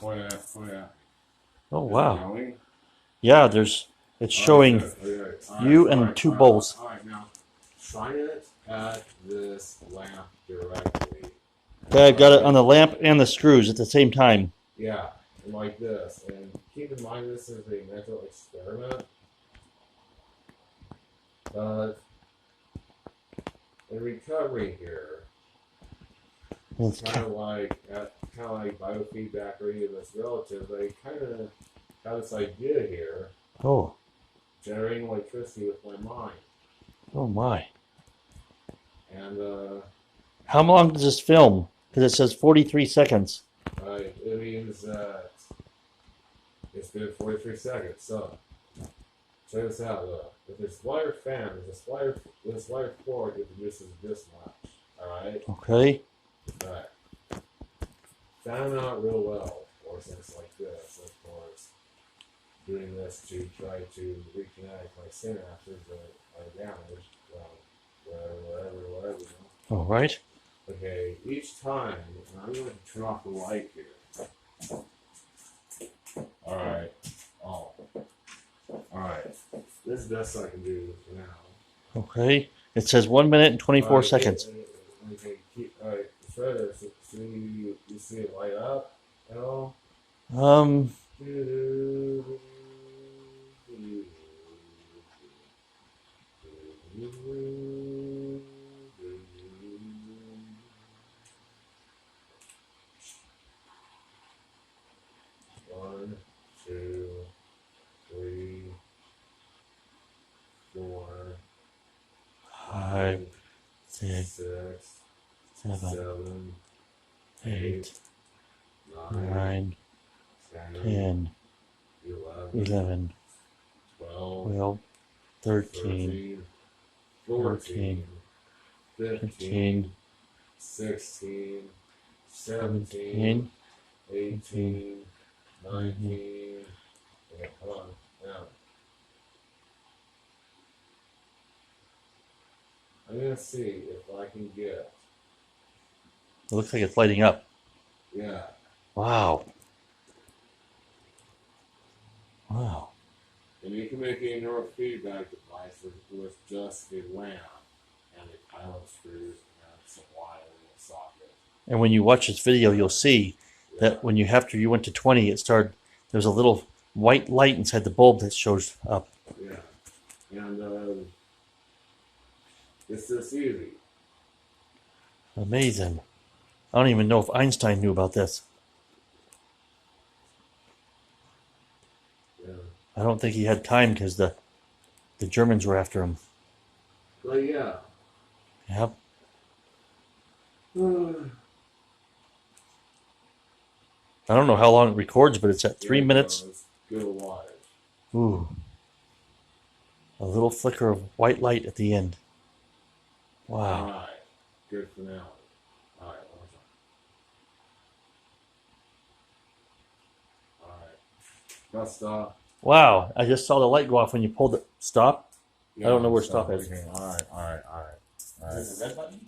Oh yeah, oh yeah. Oh Is it wow. going? Yeah, it's showing Good. Okay. you and two bowls. All right, now shine it at this lamp directly. Okay, I've got it on Alright? the lamp and the screws at the same time. Yeah, like this. And keep in mind this is a mental experiment. But in recovery here, It's kind of like biofeedback or any of this relative, they kind of have this idea here, oh, generating electricity with my mind. oh my. And How long does this film? Because it says 43 seconds. it means that it's been 43 seconds. So check this out though. With this wire fan, this wire cord, it produces this much. Alright? Okay. Alright. Fan them out real well, or things like this, of course. Doing this to try to reconnect my synapses that are damaged. Well, whatever, you know. All right. Okay, each time, and I'm going to turn off the light here. Alright. Oh. Alright. This is the best I can do for now. Okay. It says 1 minute and 24 seconds. Okay, alright, try this. So you see it light up at all? Um, One, two, three, four, 5, 6, 6, 7, 7, 8, 9, 9, 10, 10, 11, 11, 12, 12, 13, 13, 14, 15, 15, 16, 17, 17, 18, 19. Yeah, hold on. Now, I'm going to see if I can get, It looks like it's lighting up. yeah, Wow. Wow. and you can make a neurofeedback device with just a lamp and a pilot screws and some wire in the socket. And when you watch this video, you'll see that when after you went to 20, it started, there was a little white light inside the bulb that shows up. Yeah, and it's this easy. Amazing. I don't even know if Einstein knew about this. Yeah. I don't think he had time because the Germans were after him. But yeah. Yep. I don't know how long it records, but it's at 3 minutes. Good watch. Ooh. A little flicker of white light at the end. Wow. Alright. Good finale. Alright, one more time. Alright. Press stop. Wow. I just saw the light go off when you pulled it. Stop? Yeah, I don't know where stop is. Alright. Is it the red button?